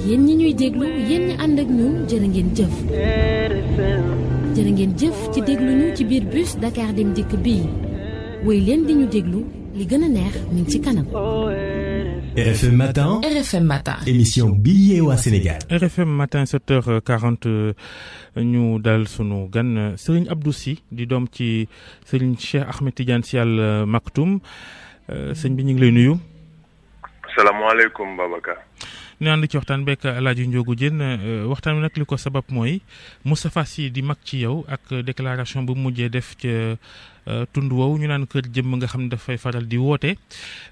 yéen ñi ñuy déglu yéen ñi ànd ak ñun jërë ngeen jëf jërë ngeen jëf ci déglu ñu ci biir bus Dakar Dem Dikk bii woy leen di ñu déglu li gën a neex mi ngi ci kanam. RFM Matin. RFM Matin. émission bi yee waa Sénégal. RFM Matin 7h40 ñu dal sunu gan Serigne Abdou Sy di doom ci Serigne Cheikh Ahmed Tidiane Sy Al Maktoum sëñ bi ñu ngi lay nuyu. salaamaaleykum Babacar. ñu ànd ci waxtaan beeg El Hadj Ndiogou Diène waxtaan wi nag li ko sabab mooy Moustapha Sy di mag ci yow ak déclaration bu mujjee def ca tund woowu ñu naan kër jëmm nga xam ne dafay faral di woote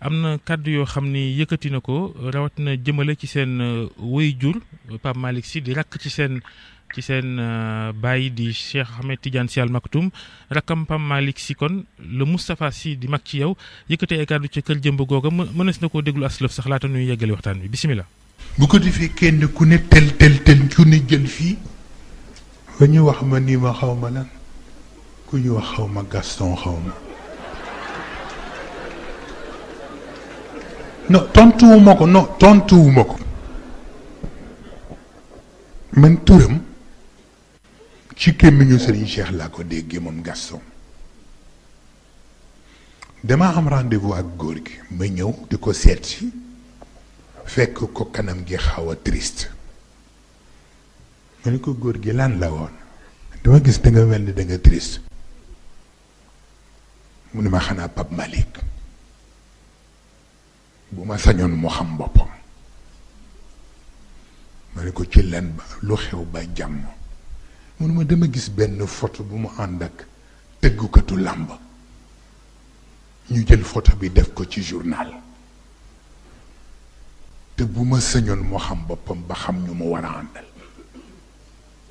am na kàddu yoo xam ni yëkkati na ko rawatina jëmale ci seen waajur Pape Malick Sy di rakk ci seen baay di Cheikh Ahmed Tidiane Sy Al Maktoum rakkam Pape Malick Sy kon le Moustapha Sy di mag ci yow yëkkati ay kàddu ca kër jëmb googa mënees na koo déglu aslëf sax laata ñuy yeggali waxtaan bi bisimilah. bu ko defee kenn ku ne tel ku ne jël fii ba ñu wax ma ni ma xaw ma lan ku ñu wax xaw ma Gaston xaw ma non tontuwuma ko man turam ci kémmiñu Serigne Cheikh laa ko déggee moom Gaston dama am rendez-vous ak góor gi ma ñëw di ko seet si fekk ko kanam gi xaw a triste ma ne ko góor gi lan la woon dama gis da nga mel ni da nga triste mu ne ma xanaa Pape Malick bu ma sañoon mu xam boppam ma ne ko ci lan ba lu xew ba jàmm mu ne ma dama gis benn photo bu mu ànd ak tëggukatu làmb ñu jël photo bi def ko ci journal te bu ma sañoon moo xam boppam ba xam ñu mu war a àndal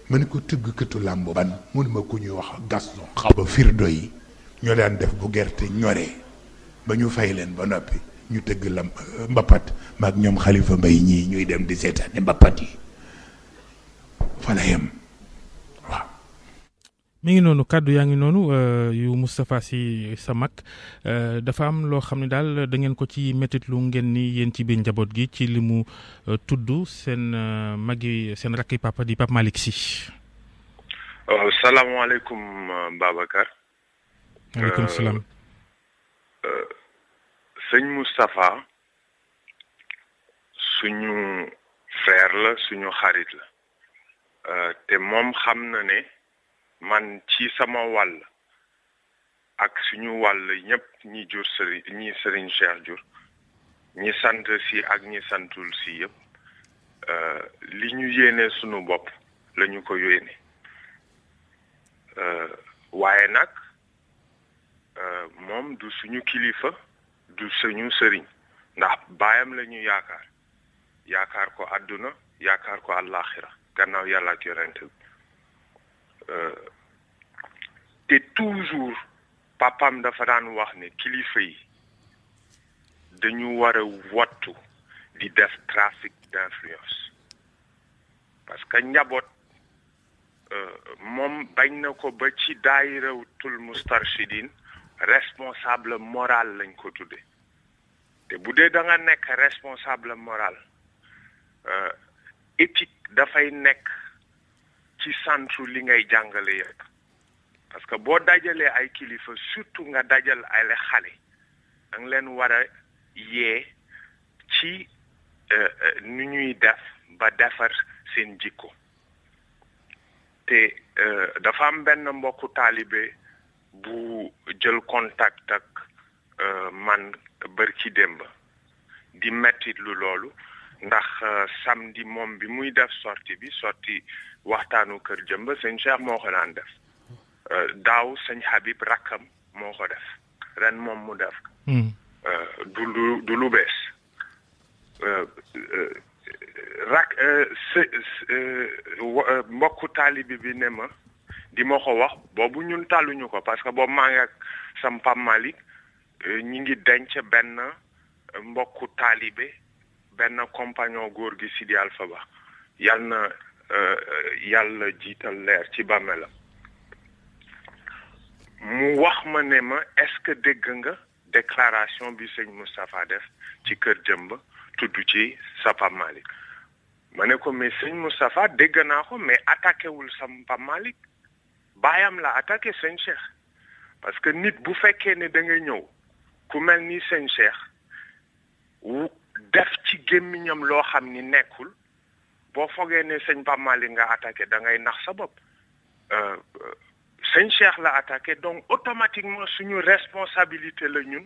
ma ne ko tëggkatu làmb ban mu ne ma ku ñuy wax Gaston xaw ba firdo yi ñoo daan def bu gerte ñoree ba ñu fay leen ba noppi ñu tëgg la mbapat maag ñoom Xalifa Mbay ñii ñuy dem di seetaani mbapat yi fa la yem waaw. mi ngi noonu kàddu yaa ngi noonu yu Moustapha Sy sa mag dafa am loo xam ne daal da ngeen ko ci métit lu ngeen ni yéen ci biir njaboot gi ci li mu tudd seen magi seen rakki papa di Pape Malick Sy. salaamaaleykum Babacar. waaleykum salaam. sëñ Moustapha suñu frère la suñu xarit la te moom xam na ne. man ci sama wàll ak suñu wàll ñëpp ñi jur Serigne Cheikh jur ñi sant si ak ñi santul si yëpp li ñu yéene suñu bopp la ñu ko yéene waaye nag moom du suñu kilifa du suñu sëriñ ndax baayam la ñu yaakaar ko àdduna yaakaar ko àllaaxira gannaaw yàlla ak yonent bi te toujours papam dafa daan wax ne kilifa yi dañu war a wattu di def trafic d'influence parce que njaboot moom bañ na ko ba ci daayiratul Moustarchidine responsable moral lañ ko tudde te bu dee da nga nekk responsable moral éthique dafay nekk ci centre li ngay jàngale yëpp parce que boo dajalee ay kilifa surtout nga dajal ay xale da nga leen war a yee ci nu ñuy def ba defar seen jikko te dafa am benn mbokku taalibe bu jël contact ak man bërki démb di mettit lu loolu ndax samedi moom bi muy def sortie waxtaanu kër jëmb sëñ Cheikh moo ko daan def daaw sëñ Habib rakkam moo ko def ren moom mu def du lu bees mbokku taalibi bi ne ma di ma ko wax boobu ñun tàlluñu ko parce que boobu maa ngi ak sam Pape Malick ñi ngi denc benn mbokku taalibe benn compagnon góor gi Sidi Alpha Ba yàlla jiital leer ci bàmmeelam mu wax ma ne ma est-ce que dégg nga déclaration bi sëñ Moustapha def ci kër jëmb tudd ci sa Pape Malick ma ne ko mais sëñ Moustapha dégg naa ko mais attaqué wul sa Pape Malick baayam la attaqué sëñ Cheikh parce que nit bu fekkee ne da nga ñëw ku mel ni sëñ Cheikh def ci gémmiñam loo xam ni nekkul boo fogee ne sëñ Pape Malick nga attaqué da ngay nax sa bopp sëñ Cheikh la attaqué donc automatiquement suñu responsabilité la ñun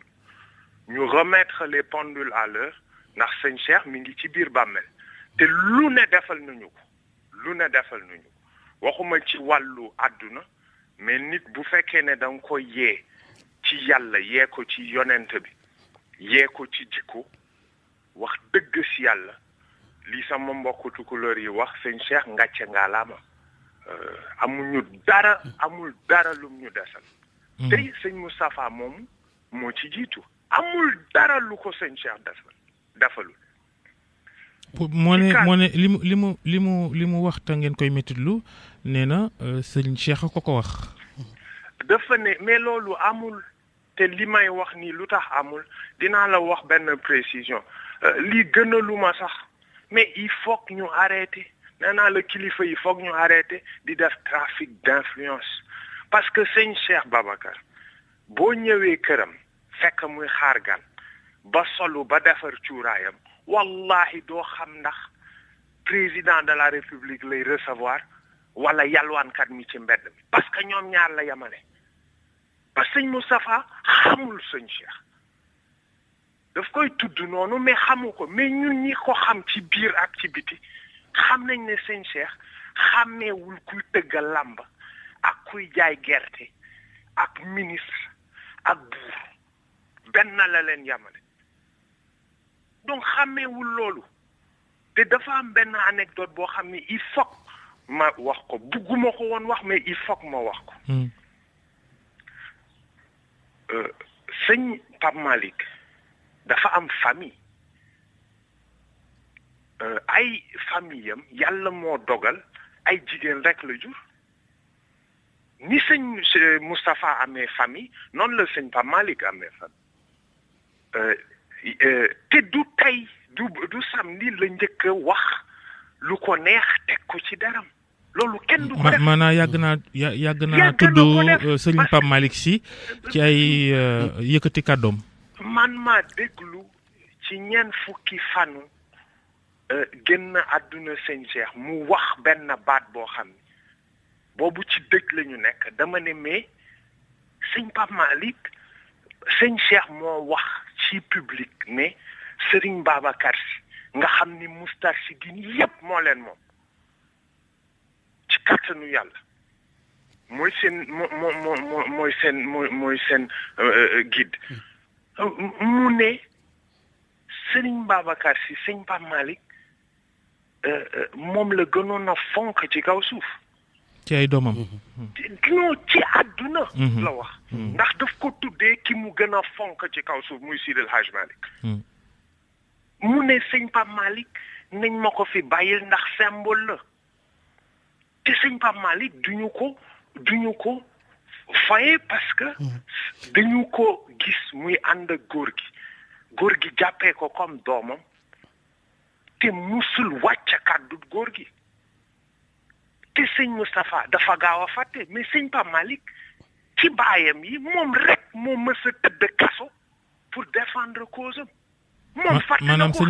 ñu remettre les pendules à l'heure ndax sëñ Cheikh mi ngi ci biir bàmmeel te lu ne defal nañu ko waxuma ci wàllu àdduna mais nit bu fekkee ne da nga ko yee ci yàlla yee ko ci yonent bi yee ko ci jikko wax dëgg si yàlla lii sama mbokku tukulóor yi wax sëñ Cheikh ngàcce ngaalaama amul dara lum ñu desal tey sëñ Moustapha moom moo ci jiitu amul dara lu ko sëñ Cheikh defalul moo ne li mu wax te ngeen koy méttitlu nee na sëñ Cheikh ko wax dafa ne mais loolu amul te li may wax nii lu tax amul dinaa la wax benn précision lii gënaluma sax mais il faut que ñu arrêter nee naa la kilifa yi foog ñu arrêter di def trafic d'influence parce que sëñ Cheikh Babacar boo ñëwee këram fekk muy xaar gan ba solu ba defar cuuraayam wallahi doo xam ndax président de la république lay recevoir wala yalwaankat mi ci mbedd mi parce que ñoom ñaar la yamale parce que sëñ Moustapha xamul sëñ Cheikh daf koy tudd noonu mais xamu ko mais ñun ñi ko xam ci biir ak ci biti xam nañ ne sëñ Cheikh xàmmeewul kuy tëgga làmb ak kuy jaay gerte ak ministre ak buur benn la leen yamale donc xàmmeewul loolu te dafa am benn anecdote boo xam ni il faut ma wax ko bugguma ko woon wax mais il faut ma wax ko sëñ Pape Malick dafa am famille ay famille am yàlla moo dogal ay jigéen rek la jur ni sëñ Moustapha amee famille noonu la sëñ Pape Malick amee famille te du tey du samedi la njëkk a wax lu ko neex teg ko ci daram loolu kenn du ko def maanaam yàgg naa tudd sëñ Pape Malick Sy ci ay yëkkati kàddoom man maa déglu ci ñeent fukki fanu génn àdduna sëñ Cheikh mu wax benn baat boo xam ne boobu ci dëj la ñu nekk dama ne mais sëñ Pape Malick sëñ Cheikh moo wax ci public ne Serigne Babacar Sy nga xam ni Moustarchidine yépp moo leen moom ci kàttanu yàlla mooy seen guide mu ne Serigne Babacar Sy sëñ Pape Malick moom la gënoon a fonk ci kaw suuf ci ay doomam non ci àdduna la wax ndax daf ko tuddee ki mu gën a fonk ci kaw suuf muy Seydi El Hadji Malick mu ne sëñ Pape Malick nañ ma ko fi bàyyil ndax symbole la te sëñ Pape Malick duñu ko faye parce que dañu ko gis muy ànd ak góor gi jàppee ko comme doomam te musul wàcc kàddu góor gi te sëñ Moustapha dafa gaaw a fàtte mais sëñ Pape Malick ci baayam yi moom rek moo mës a tëdd kaso pour défendre cause am moom fàtte na maanaam ko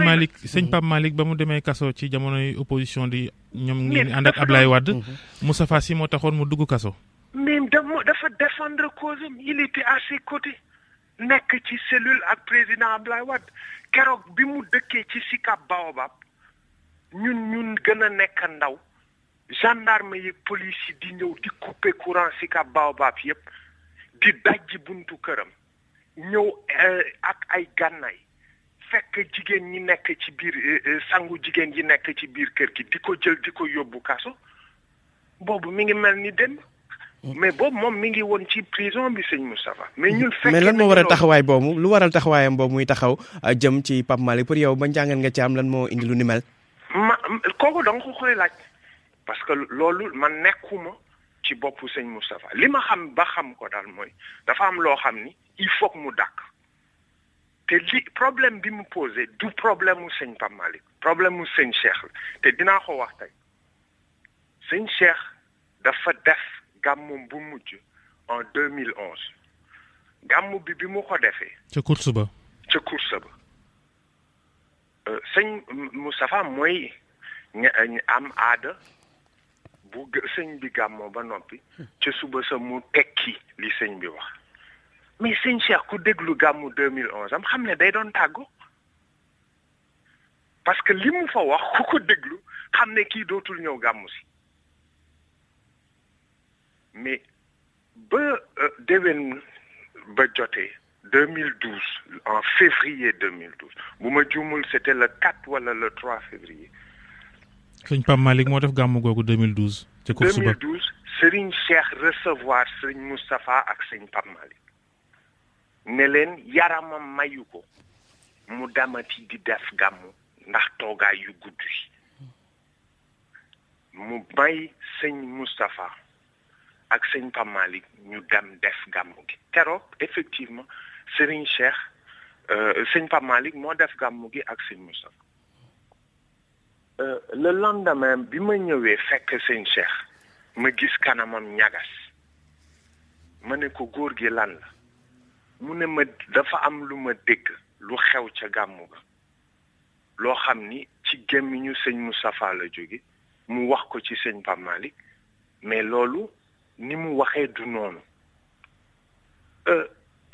sëñ Pape Malick ba mu demee kaso ci jamonoy opposition di ñoom ngeen ànd ak Ablaye Wade Moustapha Sy moo taxoon mu dugg kaso mais dafa défendre cause am il était à ses côtés nekk ci cellule ak président Ablaye Wade keroog bi mu dëkkee ci Sicap Baobab ñun gën a nekk ndaw gendarme yi police yi di ñëw di couper courant Sicap Baobab yépp di dajji buntu këram ñëw ak ay gànnaay fekk jigéen ñi nekk ci biir sangu jigéen yi nekk ci biir kër gi di ko jël di ko yóbbu kaso boobu mi ngi mel ni dem mais boobu moom mi ngi woon ci prison bi sëñ Moustapha mais ñun fekk mais lan moo waral taxawaay boobu lu waral taxawaayam boobu muy taxaw jëm ci Pape Malick pour yow ba njàngat nga ci am lan moo indi lu ni mel kooku da nga ko koy laaj parce que loolu man nekkuma ci boppu sëñ Moustapha li ma xam ba xam ko daal mooy dafa am loo xam ni il faut que mu dàkk te li problème bi mu posé du problème mu sëñ Pape Malick problème mu sëñ Cheikh la te dinaa ko wax tey sëñ Cheikh dafa def gàmmum bu mujj en 2011 gàmmu bi mu ko defee. ca course ba. sëñ Moustapha mooy am aada bu sëñ bi gàmmoo ba noppi ca suba sa mu tekki li sëñ bi wax mais sëñ Cheikh ku déglu gàmmu 2011 am xam ne day doon tàggu parce que li mu fa wax ku ko déglu xam ne kii dootul ñëw gàmmu si mais ba déwén ba jotee 2012 en février 2012 bu ma juumul c'était le 4 wala le 3 février. sëñ Pape Malick moo def gàmmu googu 2012. ca course ba 2012 Serigne Cheikh recevoir Serigne Moustapha ak sëñ Pape Malick ne leen yaramam mayu ko mu damati di def gàmmu ndax toogaay yu gudd yi mu may sëñ Moustapha ak sëñ Pape Malick ñu dem def gàmmu gi keroog effectivement Serigne Cheikh sëñ Pape Malick moo def gàmmu gi ak sëñ Moustapha le lendemain bi ma ñëwee fekk sëñ Cheikh ma gis kanamam ñagas ma ne ko góor gi lan la mu ne ma dafa am lu ma dégg lu xew ca gàmmu ga loo xam ni ci gémmiñu sëñ Moustapha la jóge mu wax ko ci sëñ Pape Malick mais loolu ni mu waxee du noonu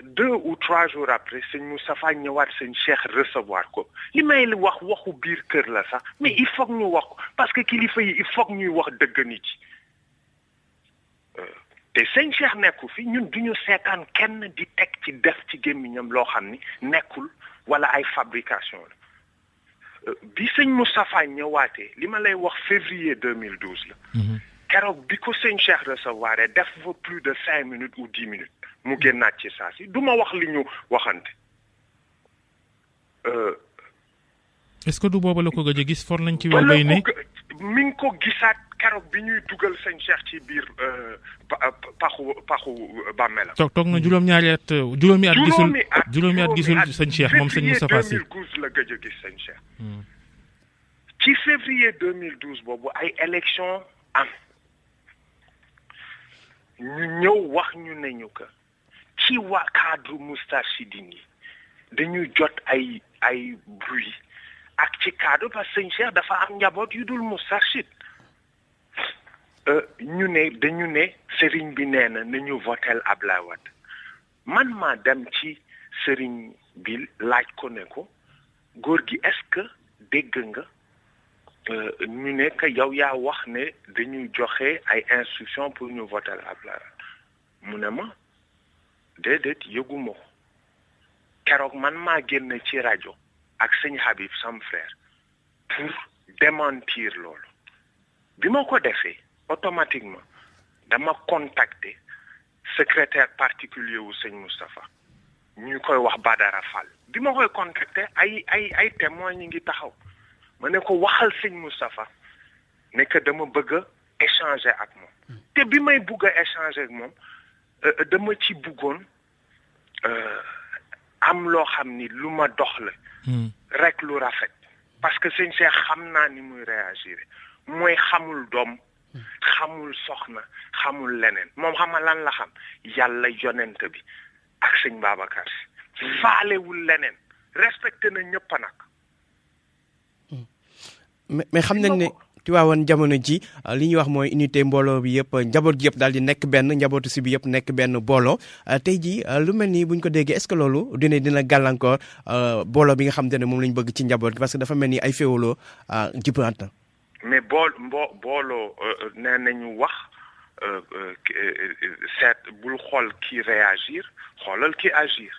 2 ou 3 jours après sëñ Moustapha ñëwaat sëñ Cheikh recevoir ko li may wax waxu biir kër la sax mais il faut ñu wax ko parce que kilifa yi il faut ñuy wax dëgg nit yi te sëñ Cheikh nekku fi ñun duñu seetaan kenn di teg ci def ci gémmiñam loo xam ni nekkul wala ay fabrication la bi sëñ Moustapha ñëwaatee li ma lay wax février 2012 la keroog bi ko sëñ Cheikh recevoir def fa plus de 5 minutes ou 10 minutes mu génnaat ci saa si du ma wax li ñu waxante. est-ce que du booba la ko gëj a gis for nañ ci wàllu bay ne mi ngi ko gisaat keroog bi ñuy dugal sëñ Cheikh ci biir paxu bàmmeelam. toog na juróomi at gisul sëñ Cheikh moom sëñ Moustapha Sy. 2012 la gëj a gis sëñ Cheikh. ci février 2012 boobu ay élection am ñu ñëw wax ñu ne ñu que ci waa cadre Moustarchidine yi dañuy jot ay bruit ak ci cadre parce que sëñ Cheikh dafa am njaboot yu dul Moustarchid dañu ne sëriñ bi nee na nañu votel Ablaye Wade man maa dem ci sëriñ bi laaj ko ne ko góor gi est-ce que dégg nga ñu ne que yow yaa wax ne dañuy joxe ay instructions pour ñu voter Ablaye mu ne ma déedéet yëguma ko keroog man maa génn ci rajo ak sëñ Habib sam frère pour démentir loolu bi ma ko defee automatiquement dama contacter secrétaire particulier wu sëñ Moustapha ñu koy wax Badara Fall bi ma koy contacter ay témoins ñi ngi taxaw ma ne ko waxal sëñ Moustapha ne que dama bëgg a échanger ak moom te bi may bëgg a échanger ak moom dama ci bëggoon am loo xam ni lu ma dox la rek lu rafet parce que sëñ Cheikh xam naa ni muy réagir mooy xamul doom xamul soxna xamul leneen moom xama lan la xam yàlla yonent bi ak sëñ Babacar Si faalewul leneen respecté na ñëpp nag mais xam nañ ne Tivaouane jamono ji li ñuy wax mooy unité mbooloo bi yëpp njaboot gi yëpp daal di nekk benn njabootu si bi yëpp nekk benn booloo tey jii lu mel nii buñ ko déggee est-ce que loolu dina gàllankoor booloo bi nga xam te ne moom lañ bëgg ci njaboot gi parce que dafa mel ni ay féewaloo jëppante na. mais booloo nee nañu wax seet bul xool ki réagir xoolal ki agir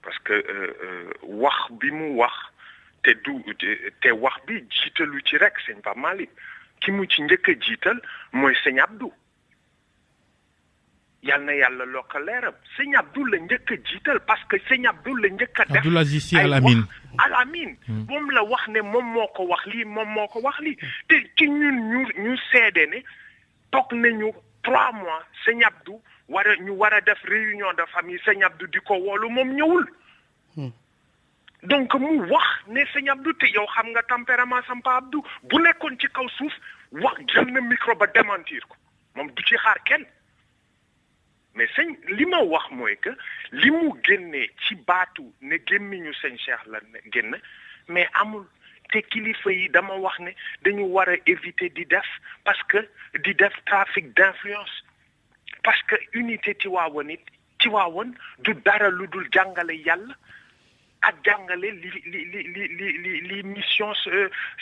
parce que wax bi mu wax. te wax bi jiitalu ci rek sëñ Pape Malick ki mu ci njëkk a jiital mooy sëñ Abdou yal na yàlla lokk leeram sëñ Abdou la njëkk a jiital parce que sëñ Abdou la njëkk a def Abdoul Aziz Sy Al Amine moom la wax ne moom moo ko wax lii moom moo ko wax lii te ci ñun ñu seede ne toog nañu 3 mois sëñ Abdou ñu war a def réunion de famille sëñ Abdou di ko woolu moom ñëwul donc mu wax ne sëñ Abdou te yow xam nga tempérament Sampa Abdou bu nekkoon ci kaw suuf wax jël na micro ba démentir ko moom du ci xaar kenn mais sëñ li ma wax mooy que li mu génnee ci baatu ne gémmiñu sëñ Cheikh la génn mais amul te kilifa yi dama wax ne dañu war a éviter di def parce que di def trafic d'influence parce que unité Tiwaawan du dara lu dul jàngale yàlla ak jàngale li mission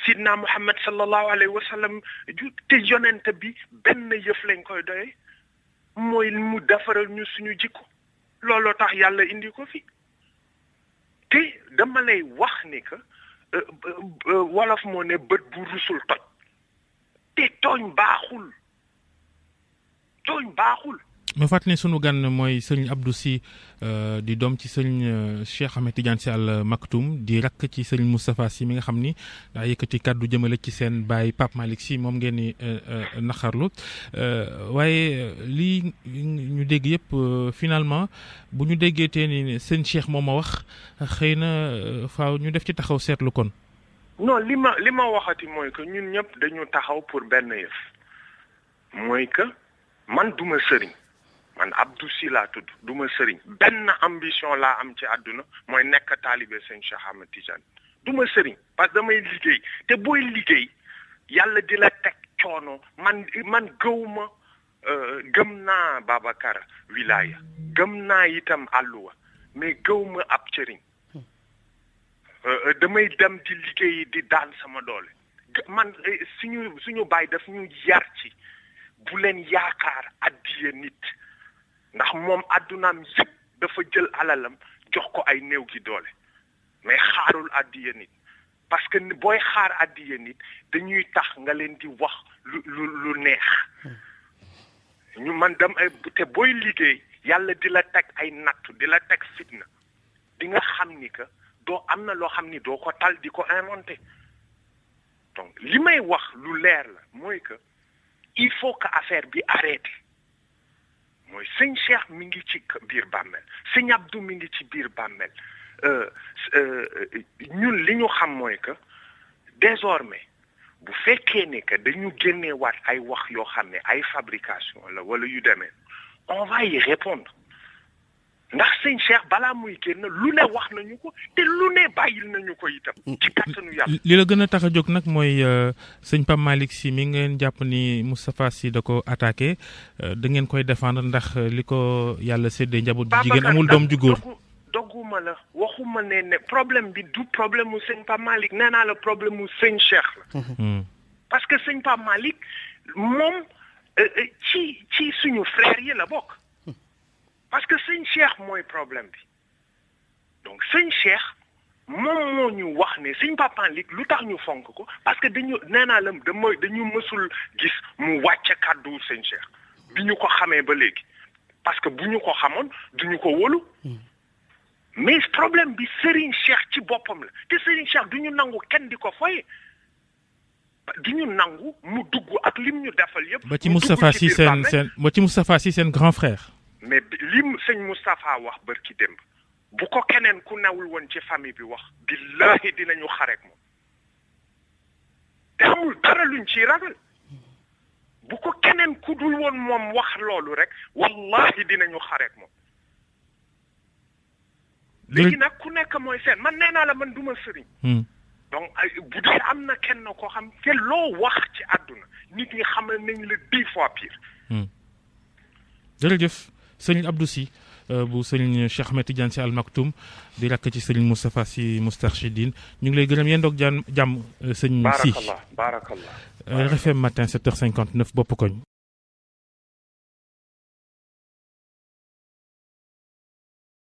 sidna Muhammad sallallahu alayhi wa sallam te yonent bi benn yëf lañ koy doye mooy mu defaral ñu suñu jikko looloo tax yàlla indi ko fi te dama lay wax ni que wolof moo ne bët bu rusul toj te tooñ baaxul ma fàttali ne sunu gan mooy sëñ Abdou Sy di doom ci sëñ Cheikh Ahmed Tidiane Sy Al Maktoum di rakk ci sëñ Moustapha Sy mi nga xam ni daa yëkkati kàddu jëmale ci seen baay Pape Malick Sy moom ngeen ni naqarlu waaye lii ñu dégg yëpp finalement bu ñu déggee te ni sëñ Cheikh moom a wax xëy na faaw ñu def ci taxaw seetlu kon. non li ma waxati mooy que ñun ñëpp dañu taxaw pour benn yëf mooy que man duma sëriñ. man Abdou Sy laa tudd du ma sëriñ benn ambition laa am ci àdduna mooy nekk taalibe sëñ Cheikh Ahmed Tidiane du ma sëriñ parce que damay liggéey te booy liggéey yàlla di la teg coono man gëm naa Babacar wilaya gëm naa itam àlluwa mais gëwma ab sëriñ damay dem di liggéey di daan sama doole man suñu baay daf ñu yar ci bu leen yaakaar addiya nit ndax moom addunaam yëpp dafa jël alalam jox ko ay néew gi doole mais xaarul addiya nit parce que booy xaar addiya nit dañuy tax nga leen di wax lu neex ñu man dem te booy liggéey yàlla di la teg ay nattu di la teg fitna di nga xam ni que am na loo xam ni doo ko tal di ko inventé donc li may wax lu leer la mooy que il faut que affaire bi arrêté mooy sëñ Cheikh mi ngi ci biir bàmmeel sëñ Abdou mi ngi ci biir bàmmeel ñun li ñu xam mooy que désormais bu fekkee ne que dañu génneewaat ay wax yoo xam ne ay fabrication la wala yu demee on va y répondre ndax sëñ Cheikh balaa muy génn lu ne wax nañu ko te lu ne bàyyil nañu ko itam. ci kàttanu yàlla. li la gën a tax a jóg nag mooy sëñ Pape Malick Sy mi ngeen jàpp ni Moustapha Sy da ko attaqué da ngeen koy défendre ndax li ko yàlla séddee njaboot ji jigéen amul doom ju góor. dogguma la waxuma ne problème bi du problème mu sëñ Pape Malick nee naa la problème mu sëñ Cheikh la. parce que sëñ Pape Malick moom ci suñu frère yi la bokk. parce que sëñ Cheikh mooy problème bi donc sëñ Cheikh moom moo ñu wax ne sëñ Pape Malick lu tax ñu fonk ko parce que dañu nee naa la dañu mësul gis mu wàcce kàddu sëñ Cheikh bi ñu ko xamee ba léegi parce que bu ñu ko xamoon duñu ko wóolu mais problème bi Serigne Cheikh ci boppam la te Serigne Cheikh duñu nangu kenn di ko foye duñu nangu mu dugg ak lim ñu defal yëpp. ba ci Moustapha Sy seen grand frère. mais lim sëñ Moustapha wax bërki démb bu ko keneen ku newul woon ci famille bi wax billahi dinañu xareek moom te amul dara luñ ciy ragal bu ko keneen ku dul woon moom wax loolu rek wallahi dinañu xareek moom léegi nag ku nekk mooy seen man nee naa la man duma sëriñ donc bu dee am na kenn koo xam te loo wax ci àdduna nit ñi xamal nañ la 10 fois pire jërëjëf sëñ Abdou Sy bu sëñ Cheikh Ahmed Tidiane Sy Al Maktoum di rakk ci sëñ Moustapha Sy Moustarchidine ñu ngi lay gërëm yéen doog jàmm sëñ Sy. barakallah RFM matin 7h59 bopp koñ.